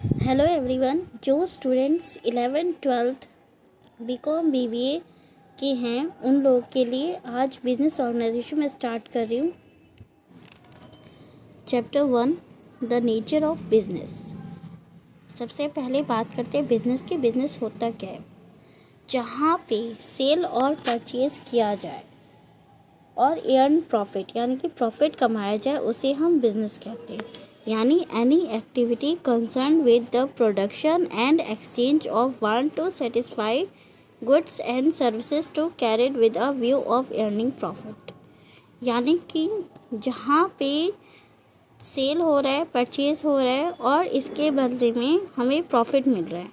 Hello everyone. जो students 11th 12th BCom BBA के हैं उन लोगों के लिए आज बिजनेस ऑर्गेनाइजेशन में स्टार्ट कर रही हूँ। Chapter 1 the nature of business. सबसे पहले बात करते हैं बिजनेस की। बिजनेस होता क्या है? जहाँ पे सेल और परचेज किया जाए और अर्न प्रॉफिट यानी कि प्रॉफिट कमाया जाए उसे हम बिजनेस कहते हैं। यानी any activity concern with the production and exchange of want to satisfy goods and services to carried with a view of earning profit. यानी कि जहाँ पे सेल हो रहा है, परचेज हो रहा है और इसके बदले में हमें प्रॉफिट मिल रहा है,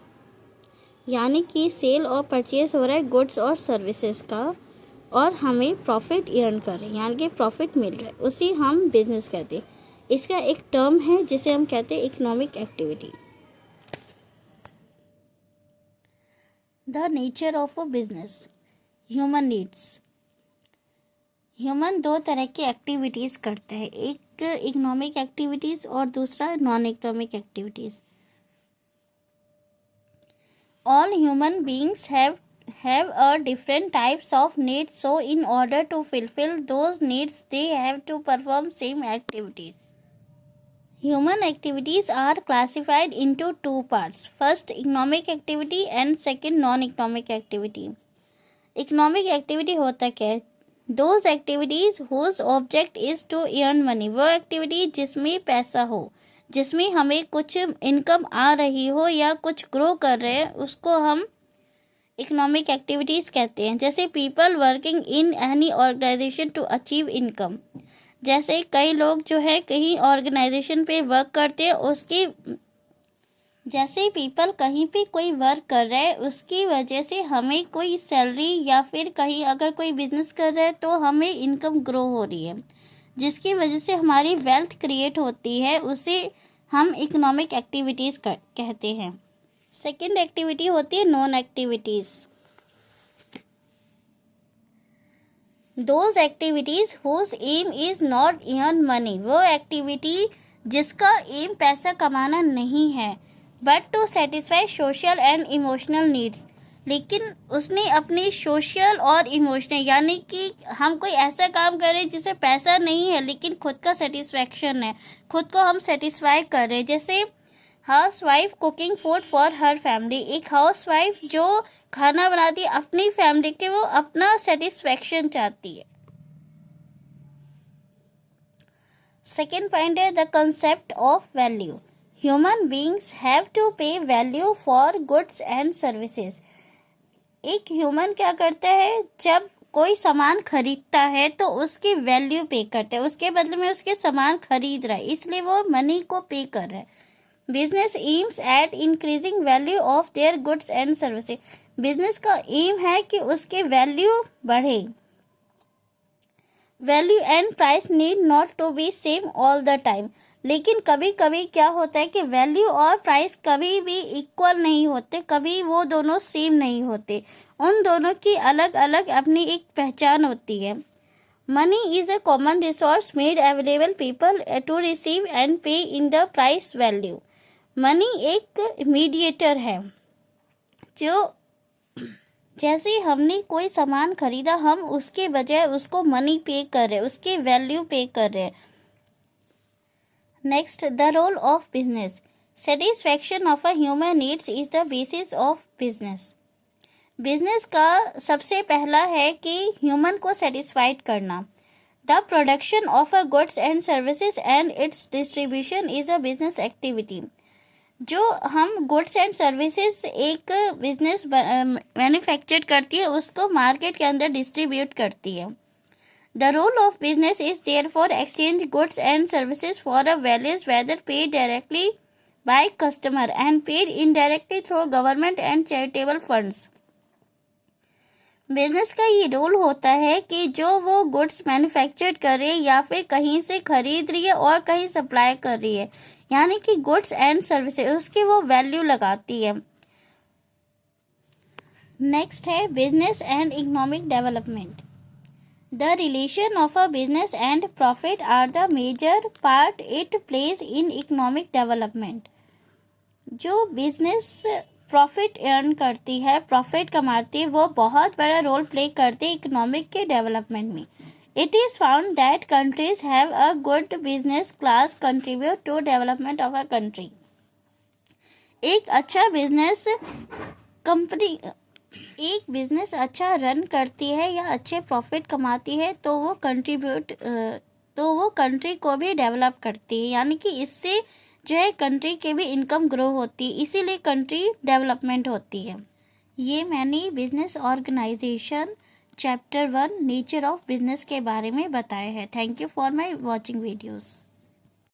यानी कि सेल और परचेज हो रहा है गुड्स और सर्विसेज का और हमें प्रॉफिट अर्न कर रहे हैं यानी कि प्रॉफिट मिल रहा है, उसे हम बिजनेस कहते हैं। इसका एक टर्म है जिसे हम कहते हैं economic activity. The nature of a business. Human needs. Human दो तरह की एक्टिविटीज़ करते हैं, एक इकोनॉमिक एक्टिविटीज़ और दूसरा non economic activities. All human beings have a different types of needs, so in order to fulfill those needs they have to perform same activities. Human activities are classified into two parts: first economic activity and second non-economic activity. Economic activity होता क्या है? Those activities whose object is to earn money, वो activity जिसमें पैसा हो, जिसमें हमें कुछ इनकम आ रही हो या कुछ ग्रो कर रहे हैं, उसको हम इकोनॉमिक एक्टिविटीज़ कहते हैं। जैसे people working in any organisation to achieve income. जैसे कई लोग जो है कहीं ऑर्गेनाइजेशन पे वर्क करते हैं, उसकी जैसे पीपल कहीं पे कोई वर्क कर रहा है उसकी वजह से हमें कोई सैलरी या फिर कहीं अगर कोई बिजनेस कर रहा है तो हमें इनकम ग्रो हो रही है, जिसकी वजह से हमारी वेल्थ क्रिएट होती है, उसे हम इकोनॉमिक एक्टिविटीज़ कहते हैं। सेकंड एक्टिविटी होती है non activities. Those activities whose aim is not earn money, वो एक्टिविटी जिसका एम पैसा कमाना नहीं है, but to satisfy social and emotional needs, लेकिन उसने अपनी सोशल और इमोशनल यानी कि हम कोई ऐसा काम कर रहे हैं जिससे पैसा नहीं है लेकिन खुद का सेटिस्फैक्शन है, खुद को हम सेटिस्फाई कर रहे हैं। जैसे house wife cooking food for her family, एक हाउस वाइफ जो खाना बनाती है अपनी फैमिली के, वो अपना सेटिस्फैक्शन चाहती है। सेकेंड पॉइंट है the concept of value. Human beings have to pay value for goods and services. एक ह्यूमन क्या करता है, जब कोई सामान खरीदता है तो उसकी वैल्यू पे करता है, उसके बदले में उसके सामान खरीद रहा है, इसलिए वो मनी को पे कर रहा है। Business aims at increasing value of their goods and services. Business का एम है कि उसके वैल्यू बढ़े। Value and price need not to be same all the time, लेकिन कभी कभी क्या होता है कि वैल्यू और प्राइस कभी भी इक्वल नहीं होते, कभी वो दोनों सेम नहीं होते, उन दोनों की अलग अलग अपनी एक पहचान होती है। Money is a common resource made available people to receive and pay in the price value. Money एक मीडिएटर है, जो जैसे हमने कोई सामान खरीदा हम उसके बजाय उसको मनी पे कर रहे हैं, उसके वैल्यू पे कर रहे हैं। Next the role of business. Satisfaction of a human needs is the basis of business. Business का सबसे पहला है कि ह्यूमन को सेटिस्फाइड करना। The production of a goods and services and its distribution is a business activity. जो हम goods and services एक बिजनेस मैन्युफैक्चर करती है उसको मार्केट के अंदर डिस्ट्रीब्यूट करती है। The role of business is therefore exchange goods and services for a values whether paid directly by customer and paid indirectly through government and charitable funds. Business का ये role होता है कि जो वो गुड्स मैन्युफैक्चर कर रही है या फिर कहीं से खरीद रही है और कहीं सप्लाई कर रही है, यानी कि गुड्स एंड सर्विसेज उसकी वो वैल्यू लगाती है। नेक्स्ट है business and economic development. The relation of a business and profit are the major part it plays in economic development. जो बिजनेस प्रॉफिट अर्न करती है, प्रॉफिट कमाती है, वो बहुत बड़ा रोल प्ले करती है इकोनॉमिक के डेवलपमेंट में. It is found that countries have a good business class contribute to development of a country. एक अच्छा बिजनेस कंपनी एक बिजनेस अच्छा रन करती है या अच्छे प्रॉफिट कमाती है तो वो कंट्री को भी डेवलप करती है, यानी कि इससे जो है कंट्री की भी इनकम ग्रो होती है, इसीलिए कंट्री डेवलपमेंट होती है. ये मैंने business organisation chapter 1 nature of business के बारे में बताया है. Thank you for my watching videos.